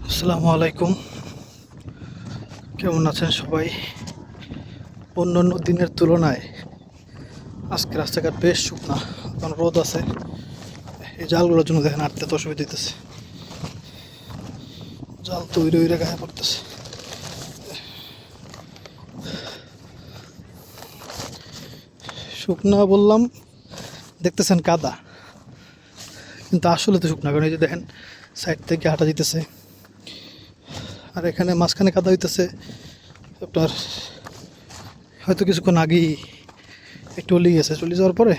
আসসালামু আলাইকুম, কেমন আছেন সবাই? অন্য অন্য দিনের তুলনায় আজকে রাস্তাঘাট বেশ শুকনা, কারণ রোদ আছে। এই জালগুলোর জন্য দেখেন হাঁটতে তো অসুবিধা হইতেছে, জাল তো উইরে উইরে গায়ে পড়তেছে। শুকনা বললাম, দেখতেছেন কাদা, কিন্তু আসলে তো শুকনা, কারণ এই যে দেখেন সাইড থেকে হাঁটা দিতেছে, আর এখানে মাঝখানে কাদা হইতেছে। আপনার হয়তো কিছুক্ষণ আগেই একটু অলি গেছে, চলে যাওয়ার পরে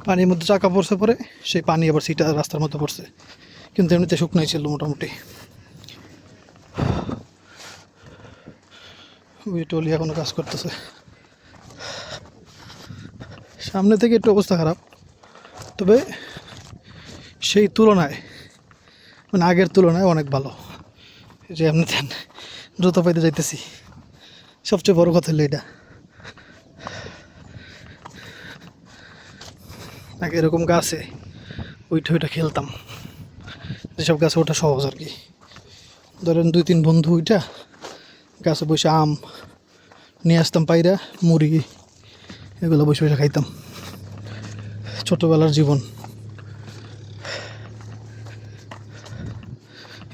পানির মধ্যে চাকা পড়ছে, পরে সেই পানি আবার সিটা রাস্তার মধ্যে পড়ছে, কিন্তু এমনিতে শুকনাই ছিল মোটামুটি। ওই টলি এখনো কাজ করতেছে। সামনে থেকে একটু অবস্থা খারাপ, তবে সেই তুলনায় মানে আগের তুলনায় অনেক ভালো। যে এমনি দ্রুত পাইতে যাইতেছি, সবচেয়ে বড় কথা হলো এটা। আগে এরকম গাছে ওইটা ওইটা খেলতাম, যেসব গাছে ওঠা সহজ আর কি। ধরেন 2-3 বন্ধু ওইটা গাছে বসে আম নিয়ে আসতাম, পায়রা মুড়ি এগুলো বসে বসে খাইতাম। ছোটোবেলার জীবন।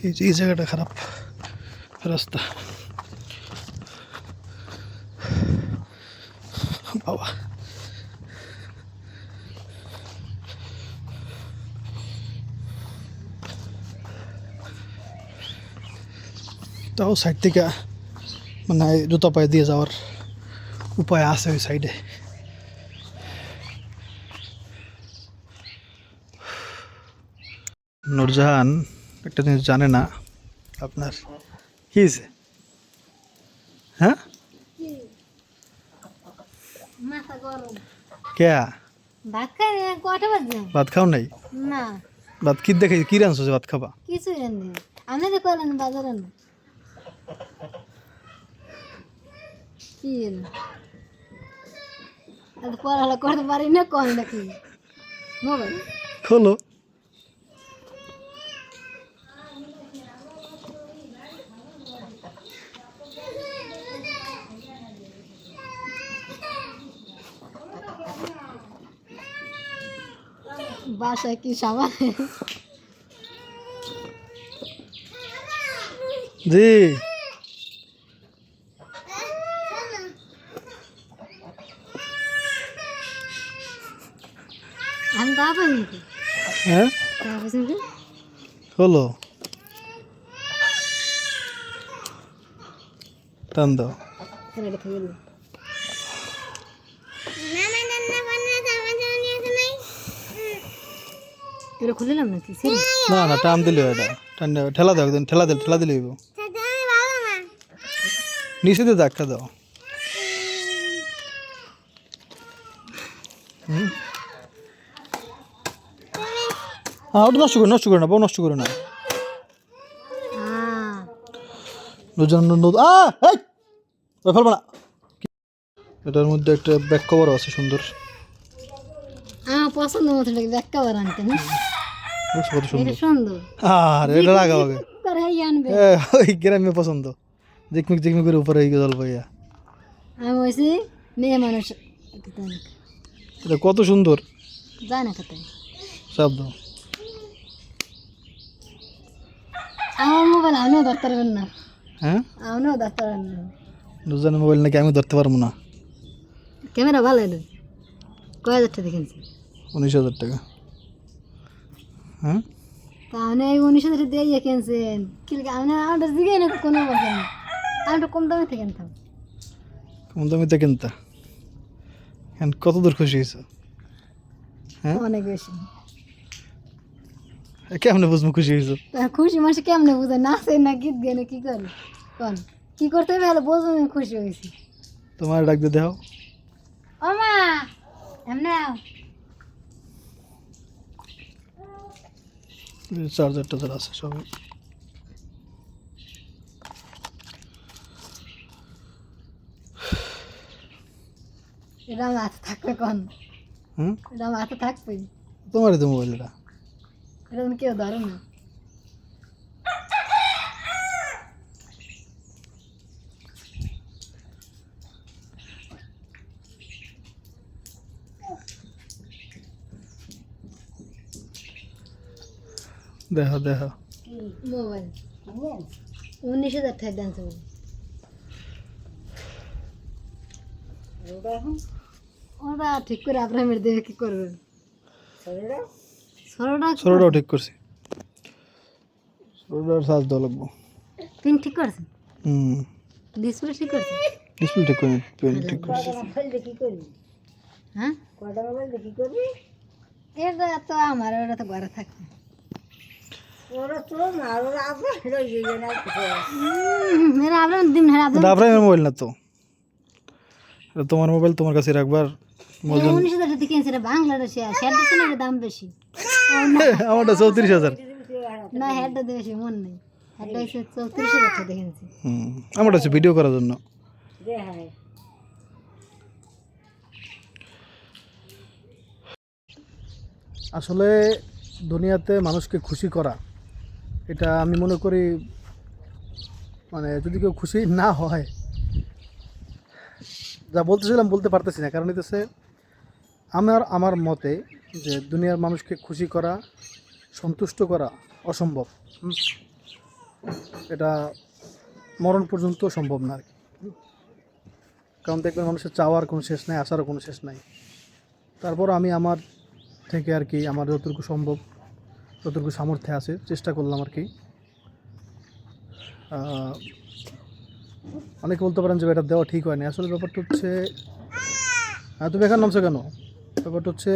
এই যে এই জায়গাটা খারাপ রাস্তা, বাবা। তাও সাইড থেকে মানে জুতা পায়ে দিয়ে যাওয়ার উপায় আছে ওই সাইডে। নূরজাহান একটা জিনিস জানে না আপনার, কি হয়েছে? হ্যাঁ, মাথা গরম। কে ভাত খাই না, কটা বাজে? ভাত খাও নাই? না, ভাত কি দেখে কি রানছো যে ভাত খাবা? কিছুই রান্ধি না। আমি তো করলেন বাজারে না। কি এলো? আর পড়াশোনা করতে পারি না, কোন দেখি মোবাইল। খোলো। বাসায় কি সাবান? জি, আমি তা পাই নাকি? হ্যাঁ তা পাইছেন কি? খোলো, টান দাও। কেন এটা খেয়ে গেল? এটা খুলিলাম নাকি? না না, টান দিলে এটা টান ঠেলা দাও, একদিন ঠেলা দিলে হইব। নিচে দিয়ে ধাক্কা দাও। হ্যাঁ, ওটা নষ্ট করে না, বউ নষ্ট করে না। ফেলবো না। এটার মধ্যে একটা ব্যাক কভার আছে সুন্দর, আমার পছন্দ মতো লাগে, ব্যাগটা বার আনতে না। দেখছো কত সুন্দর। এটা সুন্দর। আর এটা লাগা হবে, করে আনবে। ওই গ্রামে পছন্দ, জিকমিক করে উপরে এই জল পাইয়া। আমি বলছি মেয়ে মানুষ এটা কত সুন্দর, যায় না খেতে। শব্দ। আমার মোবাইল আমিও ধরতে পারবেন না। হ্যাঁ, আমিও ধরতে পারবেন না। দুজনের মোবাইল নাকি আমি ধরতে পারবো না। ক্যামেরা ভালো এলো, কয় হাজার টাকা দেখেছি? 19,000 টাকা। হ্যাঁ, তা আপনি এই 19,000 দিয়ে কিনছেন কি? আপনি আমাদের দিকে না কোনো বলছেন, আমি একটু কম দামে থেকে কিনতাম। কম দামিতে কিনতা, এখন কত দূর খুশি হয়েছ? হ্যাঁ, অনেক বেশি। কেমনে বুঝবো খুশি হয়েছ? তা খুশি মানুষ কেমনে বুঝে? নাচে না গীত গায় না কি করে? কন কি করতে হবে? ভালো বোঝো, আমি খুশি হয়েছি। তোমার ডাক দিয়ে দেও। ও মা, এমনি চার্জার টার্জার আছে সব। এটা আমার হাতে থাকবে কন? হুম, এটা আমার হাতে থাকবে? তোমারই তো মোবাইল এটা। এটা তুমি কেউ ধরো না। দেখো দেখো মোবাইল 19,000 টাকা দাম ছিল ওরা ঠিক করে আব্রাহিমের দেখে কি করবেন ষোলোটাও ঠিক করছি, ষোলোটার সাজ দেওয়া লাগবো। পিন ঠিক করছেন? হুম, ডিসপ্লে ঠিক করছেন? ডিসপ্লে ঠিক করি, পেন ঠিক করছি। হ্যাঁ এটা তো আমার, ওটা তো ঘরে থাকে। মেরা আব্রাহিম দিন হ্যাঁ এটা আব্রাহিমের মোবাইল না তো, এটা তোমার মোবাইল, তোমার কাছে রাখবার। 19,000 টাকা কিনছে, এটা বাংলাদেশে হেডটা তো না দাম বেশি। আমারটা 34,000। না হেডটা বেশি মন নেই, হেডটা হচ্ছে 34,000 টাকা দেখেছি। আমারটা হচ্ছে ভিডিও করার জন্য। আসলে দুনিয়াতে মানুষকে খুশি করা, এটা আমি মনে করি, মানে যদি কেউ খুশি না হয়, যা বলতেছিলাম বলতে পারতেছি না, কারণ হইতেছে আমার মতে যে দুনিয়ার মানুষকে খুশি করা, সন্তুষ্ট করা অসম্ভব। এটা মরণ পর্যন্ত সম্ভব না আর কি। কারণ দেখবেন মানুষের চাওয়ার কোনো শেষ নাই, আসারও কোনো শেষ নাই। তারপর আমি আমার থেকে আর কি, আমার যতটুকু সম্ভব, যতটুকু সামর্থ্যে আছে চেষ্টা করলাম আর কি। অনেকে বলতে পারেন যে এটা দেওয়া ঠিক হয়নি, আসলে ব্যাপারটা হচ্ছে, তুমি এখানে নামছো কেন, ব্যাপারটা হচ্ছে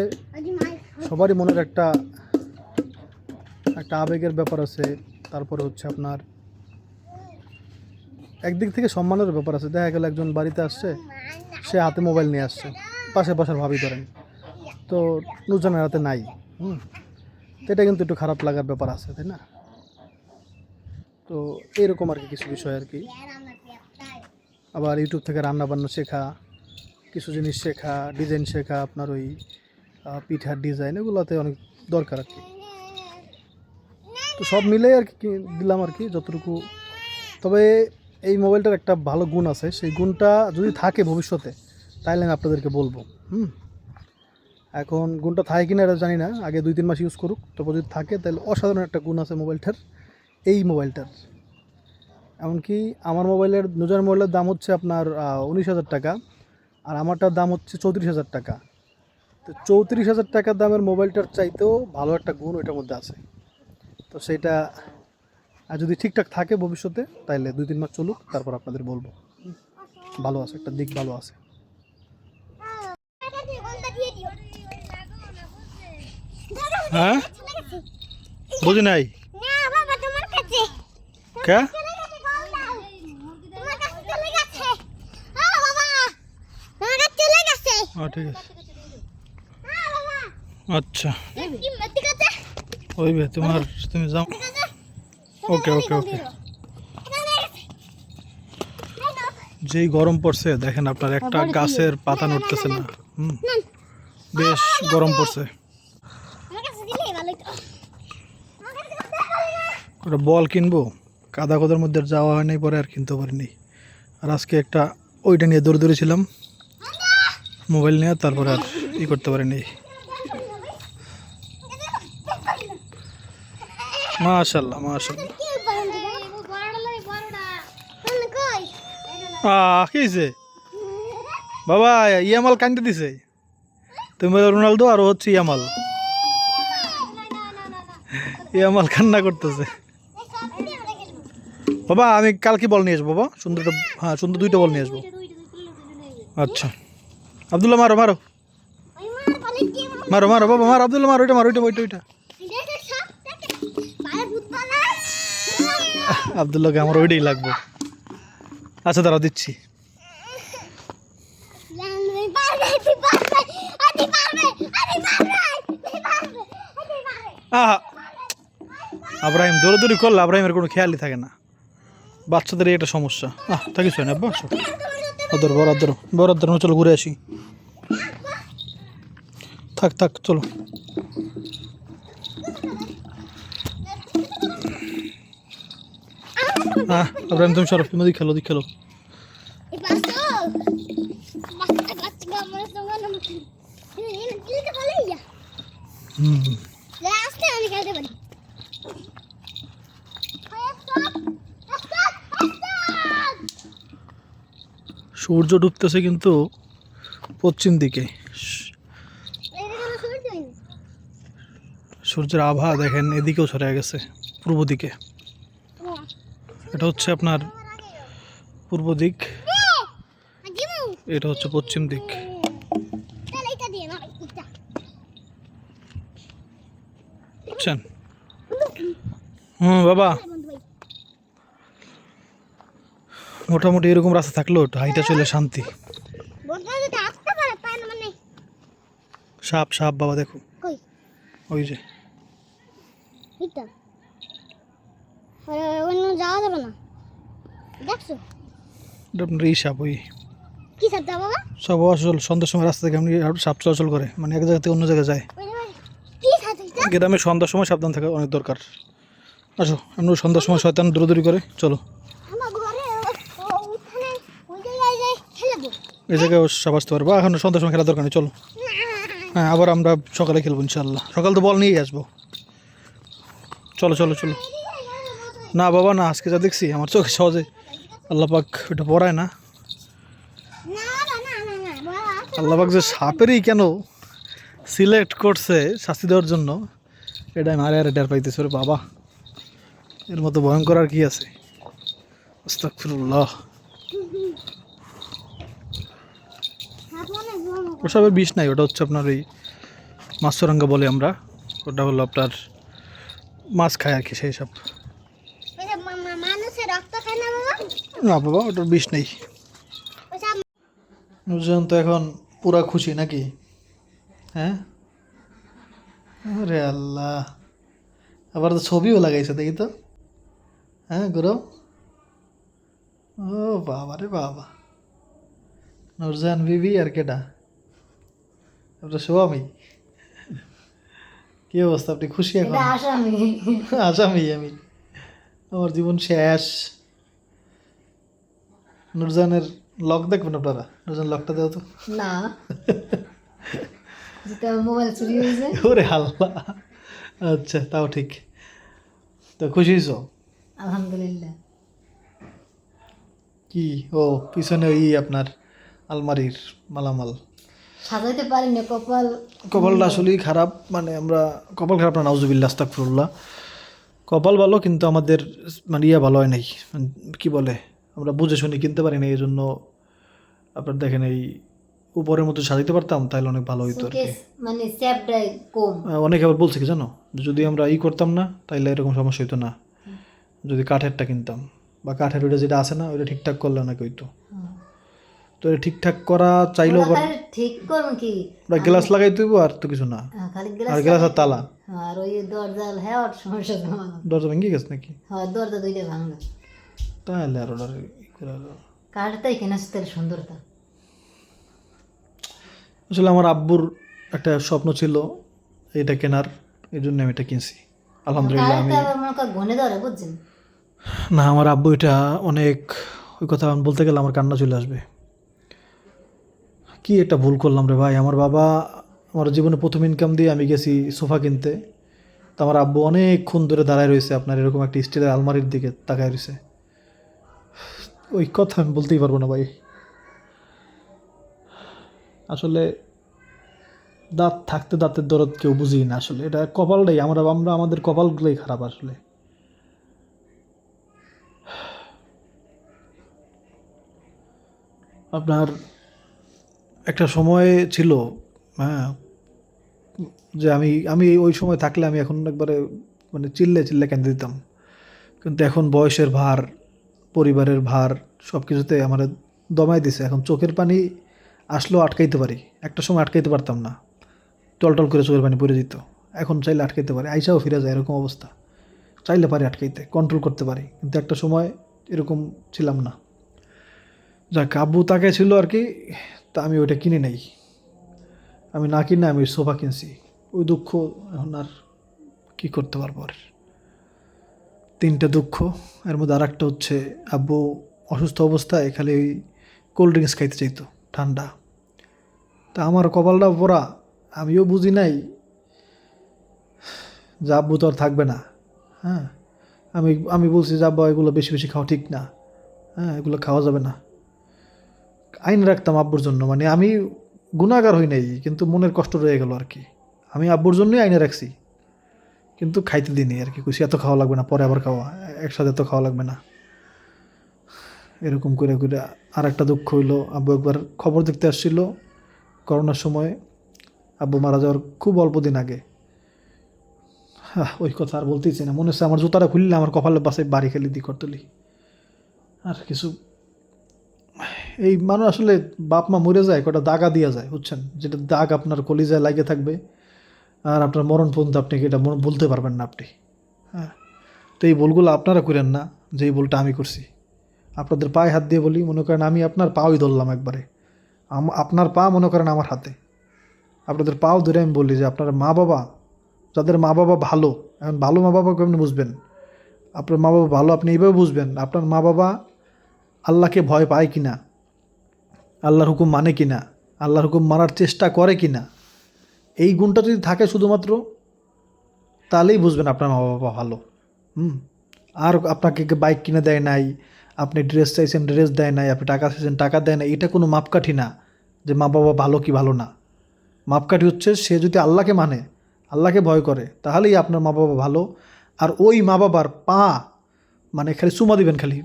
সবারই মনের একটা আবেগের ব্যাপার আছে। তারপরে হচ্ছে আপনার একদিক থেকে সম্মানের ব্যাপার আছে। দেখা গেল একজন বাড়িতে আসছে, সে হাতে মোবাইল নিয়ে আসছে, পাশে পাশের ভাবি ধরেন, তো নুরজানের হাতে নাই। তো এটা কিন্তু একটু খারাপ লাগার ব্যাপার আছে, তাই না? তো এইরকম আর কি কিছু বিষয় আর কি। আবার ইউটিউব থেকে রান্না বান্না শেখা, কিছু জিনিস শেখা, ডিজাইন শেখা, আপনার ওই পিঠার ডিজাইন, এগুলোতে অনেক দরকার আর কি। তো সব মিলে আর কি দিলাম আর কি যতটুকু। তবে এই মোবাইলটার একটা ভালো গুণ আছে, সেই গুণটা যদি থাকে ভবিষ্যতে তাহলে আমি আপনাদেরকে বলবো। এখন গুণটা থাকে কিনা এটা জানি না, আগে 2-3 মাস ইউজ করুক, তবে যদি থাকে তাহলে অসাধারণ একটা গুণ আছে মোবাইলটার, এই মোবাইলটার। এমনকি আমার মোবাইলের, নুজার মোবাইলের দাম হচ্ছে আপনার 19,000 টাকা, আর আমারটার দাম হচ্ছে 34,000 টাকা। তো 34,000 টাকার দামের মোবাইলটার চাইতেও ভালো একটা গুণ ওইটার মধ্যে আছে। তো সেইটা যদি ঠিকঠাক থাকে ভবিষ্যতে, তাইলে 2-3 মাস চলুক, তারপর আপনাদের বলবো। ভালো আছে, একটা দিক ভালো আছে। হ্যাঁ বুঝি নাই কে, ঠিক আছে, আচ্ছা ওইবে তোমার, তুমি যাও। ওকে ওকে ওকে। যেই গরম পড়ছে দেখেন আপনার, একটা গাছের পাতা নড়তেছে না। বেশ গরম পড়ছে। ওটা বল কিনবো, কাদা কোদার মধ্যে যাওয়া হয় নাই, পরে আর কিনতে পারিনি। আর আজকে একটা ওইটা নিয়ে দৌড়ে দৌড়েছিলাম মোবাইল নিয়ে, তারপরে আর করতে পারিনি। মাশাআল্লাহ মাশাআল্লাহ। কি হয়েছে বাবা, ইয়ামাল কান্দে দিছে, তুমি রোনালদো আর হচ্ছে ইয়ামাল কান্না করতেছে। বাবা আমি কালকে বল নিয়ে আসবো বাবা, সুন্দর, হ্যাঁ সুন্দর 2টা বল নিয়ে আসবো। আচ্ছা আব্দুল্লাহ মারো মারো মারো মারো বাবা, মারো আব্দুল্লাহ, মারো, ওইটা মারো, ওইটা আব্দুল্লাহকে আমার ওইটাই লাগবে। আচ্ছা দাঁড়াও দিচ্ছি। আব্রাহিম দৌড়াদৌড়ি করলে আব্রাহিমের কোনো খেয়ালই থাকে না, বাচ্চাদের এটা সমস্যা। থাকিস না বসো, বরাদ্দর চলো ঘুরে আসি। থাক থাক চলো। আব্রাহিম তুমি সরো, তুমি খেলো খেলো। হুম সূর্য ডুবতেছে কিন্তু পশ্চিম দিকে। সূর্যের আভা দেখেন এদিকেও সরে গেছে পূর্ব দিকে। এটা হচ্ছে আপনার পূর্ব দিক, এটা হচ্ছে পশ্চিম দিক। বুঝছেন? বাবা, মোটামুটি এরকম রাস্তা থাকলেও একটু হাইটা চলে শান্তি। সাপ সাপ বাবা দেখো, ওই যে যাওয়া যাবে না, দেখছো এটা আপনার এই সাপ, ওই কি সাপ বাবা? সব আসল সন্ধ্যার সময় রাস্তা থেকে এমনি সাপ চলাচল করে, মানে এক জায়গা থেকে অন্য জায়গায় যায়। কি সাপ এটা? গ্রামে সন্ধ্যার সময় সাবধান থাকা অনেক দরকার। আসো, আমরা সন্ধ্যার সময় শয়তান দৌড়াদৌড়ি করে, চলো আমার ঘরে ওখানে ওই জায়গায় যাই খেলবো। এই জায়গায় সাপ আসতে পারবো। এখন সন্ধ্যার সময় খেলা দরকার নেই, চলো। হ্যাঁ, আবার আমরা সকালে খেলবো ইনশাল্লাহ। সকাল তো বল নিয়েই আসবো, চলো চলো চলো। না বাবা না, আজকে যা দেখছি আমার চোখে সহজে আল্লাহ পাক এটা পড়ায় না। আল্লাহ পাক যে সাপেরই কেন সিলেক্ট করছে শাস্তি দেওয়ার জন্য, এটা আমি আরে ডের পাইতেছি। ওরে বাবা, এর মতো ভয়ঙ্কর আর কি আছে? আস্তাগফিরুল্লাহ। ওসবের বিষ নাই, ওটা হচ্ছে আপনার ওই মাছরাঙ্গা বলে আমরা, ওটা হলো আপনার মাছ খায় আর কি, সেই সব। মানুষের রক্ত খায় না বাবা? না বাবা, ওটার বিষ নেই। নুরজাহান তো এখন পুরা খুশি নাকি? হ্যাঁ, আরে আল্লাহ, আবার তো ছবিও লাগাইছে দেখি তো। হ্যাঁ গুরু, ও বাবা রে বাবা, নুরজাহান বিবি আর কেডা? আপনার স্বামী? কি অবস্থা, আপনি খুশি এখন? এটা আসামি। আসামি আমি, আমার জীবন শেষ। নুরজাহানের লক দেখবেন আপনারা? নুরজাহান লকটা দেও তো। না, যেটা মোবাইল চুরি হয়েছে। ওরে আল্লাহ, আচ্ছা তাও ঠিক। তো খুশি হয়েছো? আলহামদুলিল্লাহ। কি ও পিছনে ওই আপনার আলমারির মালামাল সাজাইতে পারি না, কপাল। কপালটা আসলেই খারাপ, মানে আমরা কপাল খারাপ না, নাউজুবিল্লাহ আস্তাগফিরুল্লাহ। কপাল ভালো কিন্তু আমাদের মানে ইয়ে ভালো হয় নাই, মানে কি বলে, আমরা বুঝে শুনে কিনতে পারি না, এই জন্য আপনার দেখেন এই উপরের মতো সাজাইতে পারতাম তাহলে অনেক ভালো হইতো আর কি। সুকেস মানে চ্যাপটাই কম। অনেকে আবার বলছে কি জানো, যদি আমরা করতাম না তাইলে এরকম সমস্যা হইতো না, যদি কাঠেরটা কিনতাম বা কাঠের ওইটা যেটা আছে না ওইটা ঠিকঠাক করলে নাকি হইতো। তো এটা ঠিকঠাক করা চাইলেও ওরা খালি ঠিক করুন কি, ওরা গ্লাস লাগাই তুইব আর তো কিছু না, খালি আর গ্লাস গ্লাস আর তালা। আর ওই দরজা হ্যাঁ ওর সমস্যা জমা। দরজা ভেঙে গেছে নাকি? হ্যাঁ, দরজা দুইটা ভাঙা। তাহলে আর ওটা কাঠটাই কেনা তার সুন্দরতা। আসলে আমার আব্বুর একটা স্বপ্ন ছিল এটা কেনার, এই জন্য আমি এটা কিনছি আলহামদুলিল্লাহ। আমি কাঠটা আবার মনে কর ঘনে ধরে, বুঝছেন? না, আমার আব্বু এটা অনেক, ওই কথা আমি বলতে গেলে আমার কান্না চলে আসবে। কি একটা ভুল করলাম রে ভাই। আমার বাবা আমার জীবনে প্রথম ইনকাম দিয়ে আমি গেছি সোফা কিনতে, তো আমার আব্বু অনেকক্ষণ ধরে দাঁড়ায় রয়েছে আপনার এরকম একটা স্টিলের আলমারির দিকে তাকায় রয়েছে। ওই কথা আমি বলতেই পারবো না ভাই। আসলে দাঁত থাকতে দাঁতের দরদ কেউ বুঝি না, আসলে এটা কপালটাই, আমরা আমাদের কপালগুলোই খারাপ আসলে। আপনার একটা সময় ছিল, হ্যাঁ, যে আমি আমি ওই সময় থাকলে আমি এখন একবারে মানে চিল্লে চিল্লে কেঁদে দিতাম, কিন্তু এখন বয়সের ভার, পরিবারের ভার সব কিছুতে আমার দমাই দিছে। এখন চোখের পানি আসলেও আটকাইতে পারি, একটা সময় আটকাইতে পারতাম না, টলটল করে চোখের পানি পড়ে যেত। এখন চাইলে আটকাইতে পারি, আইসাও ফিরে যায় এরকম অবস্থা। চাইলে পারি আটকাইতে, কন্ট্রোল করতে পারি, কিন্তু একটা সময় এরকম ছিলাম না। যাক, আব্বু তাকে ছিল আর কি, তা আমি ওইটা কিনে নেই। আমি না কিনে আমি সোফা কিনছি। ওই দুঃখ এখন আর কী করতে পারবো আর। তিনটা দুঃখ, এর মধ্যে আর একটা হচ্ছে আব্বু অসুস্থ অবস্থায় খালি ওই কোল্ড ড্রিঙ্কস খাইতে চাইতো ঠান্ডা। তা আমার কপালটা পোড়া, আমিও বুঝি নাই যে আব্বু তো আর থাকবে না। হ্যাঁ, আমি আমি বলছি যে আব্বা এগুলো বেশি বেশি খাওয়া ঠিক না, হ্যাঁ এগুলো খাওয়া যাবে না। আইন রাখতাম আব্বুর জন্য, মানে আমি গুনাহগার হই নাই কিন্তু মনের কষ্ট রয়ে গেল আর কি। আমি আব্বুর জন্যই আইনে রাখছি, কিন্তু খাইতে দিইনি আর কি, কইছি এত খাওয়া লাগবে না, পরে আবার খাওয়া, একসাথে তো খাওয়া লাগবে না। এরকম করে করে আর একটা দুঃখ হইলো, আব্বু একবার খবর দেখতে আসছিল করোনার সময়, আব্বু মারা যাওয়ার খুব অল্প দিন আগে। ওই কথা আর বলতেইছি না, মনে হচ্ছে আমার জুতাটা খুললে আমার কপালে বাসে বাড়ি খেলি দি করতলি। আর কিছু এই মানুষ আসলে বাপ মা মরে যায় কটা দাগা দিয়া যায়, বুঝছেন, যেটা দাগ আপনার কলিজায় লাগে থাকবে, আর আপনার মরণ পর্যন্ত আপনি এটা বলতে পারবেন না আপনি। হ্যাঁ, তো এই ভুলগুলো আপনারা করেন না, যে এই ভুলটা আমি করছি। আপনাদের পায়ে হাত দিয়ে বলি, মনে করেন আমি আপনার পাওই ধরলাম একবারে, আপনার পা মনে করেন আমার হাতে, আপনাদের পাও ধরে আমি বলি যে আপনার মা বাবা, যাদের মা বাবা ভালো, এখন ভালো মা বাবা কেমনি বুঝবেন, আপনার মা বাবা ভালো আপনি এইভাবে বুঝবেন, আপনার মা বাবা আল্লাহকে ভয় পায় কিনা, আল্লাহর হুকুম মানে কিনা, আল্লাহর হুকুম মানার চেষ্টা করে কিনা, এই গুণটা যদি থাকে শুধুমাত্র, তাহলেই বুঝবেন আপনার মা বাবা ভালো। আর আপনাকে বাইক কিনে দেয় নাই, আপনি ড্রেস চাইছেন ড্রেস দেয় নাই, আপনি টাকা চাইছেন টাকা দেয় না, এটা কোনো মাপকাঠি না যে মা বাবা ভালো কি ভালো না। মাপকাঠি হচ্ছে সে যদি আল্লাহকে মানে, আল্লাহকে ভয় করে, তাহলেই আপনার মা বাবা ভালো। আর ওই মা বাবার পা মানে খালি চুমা দিবেন, খালি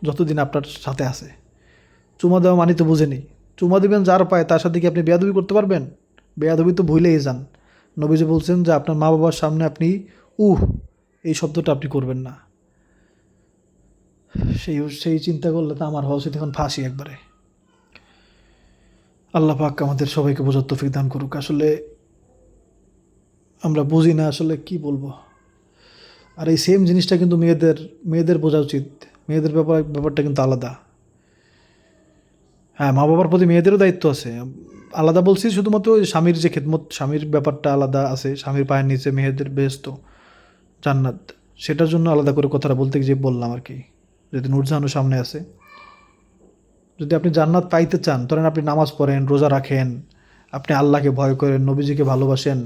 যতদিন আপনার সাথে আছে। চুমা দেওয়া মানে তো বুঝেনি, চুমা দিবেন যার পায়, তার সাথে কি আপনি বেয়াদবি করতে পারবেন? বেয়াদবি তো ভুলেই যান। নবীজি বলছেন যে আপনার মা বাবার সামনে আপনি এই শব্দটা আপনি করবেন না। সেই চিন্তা করলে তো আমার হওয়া উচিত এখন ফাঁসি একবারে। আল্লাহ পাক আমাদের সবাইকে বোঝার তৌফিক দান করুক। আসলে আমরা বুঝি না আসলে কি বলবো। আর এই সেম জিনিসটা কিন্তু মেয়েদের বোঝা উচিত, মেয়েদের ব্যাপারটা কিন্তু আলাদা। হ্যাঁ, মা বাবার প্রতি মেয়েদেরও দায়িত্ব আছে, আলাদা বলছি শুধুমাত্র ওই স্বামীর যে খেদমত, স্বামীর ব্যাপারটা আলাদা আছে, স্বামীর পায়ের নিচে মেয়েদের বেহেশত জান্নাত, সেটার জন্য আলাদা করে কথাটা বলতে গিয়ে বললাম আর কি। যদি নূরজাহানও সামনে আছে, যদি আপনি জান্নাত পাইতে চান, ধরেন আপনি নামাজ পড়েন, রোজা রাখেন, আপনি আল্লাহকে ভয় করেন, নবীজিকে ভালোবাসেন,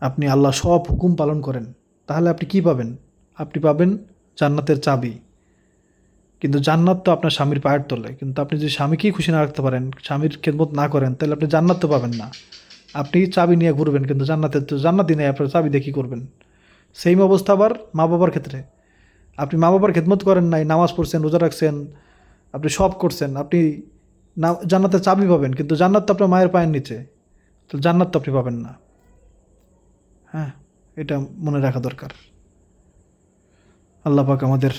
আপনি আল্লাহ সব হুকুম পালন করেন, তাহলে আপনি কি পাবেন? আপনি পাবেন জান্নাতের চাবি। কিন্তু জান্নাত তো আপনার স্বামীর পায়ের তলে, কিন্তু আপনি যদি স্বামীকেই খুশি না রাখতে পারেন, স্বামীর খেদমত না করেন, তাহলে আপনি জান্নাত তো পাবেন না। আপনি চাবি নিয়ে ঘুরবেন, কিন্তু জান্নাতের তো জান্নাতই নেই, আপনার চাবি দিয়ে কী করবেন? সেম অবস্থা আবার মা বাবার ক্ষেত্রে। আপনি মা বাবার খেদমত করেন নাই, নামাজ পড়ছেন, রোজা রাখছেন, আপনি সব করছেন, আপনি না জান্নাতের চাবি পাবেন, কিন্তু জান্নাত তো আপনার মায়ের পায়ের নিচে, তো জান্নাত তো আপনি পাবেন না। হ্যাঁ, এটা মনে রাখা দরকার। আল্লাহ পাক আমাদের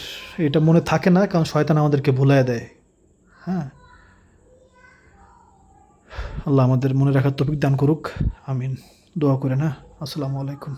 এটা মনে থাকে না, কারণ শয়তান আমাদেরকে ভুলায় দেয়। হ্যাঁ, আল্লাহ আমাদের মনে রাখার তৌফিক দান করুক, আমিন। দোয়া করে না। আসসালামু আলাইকুম।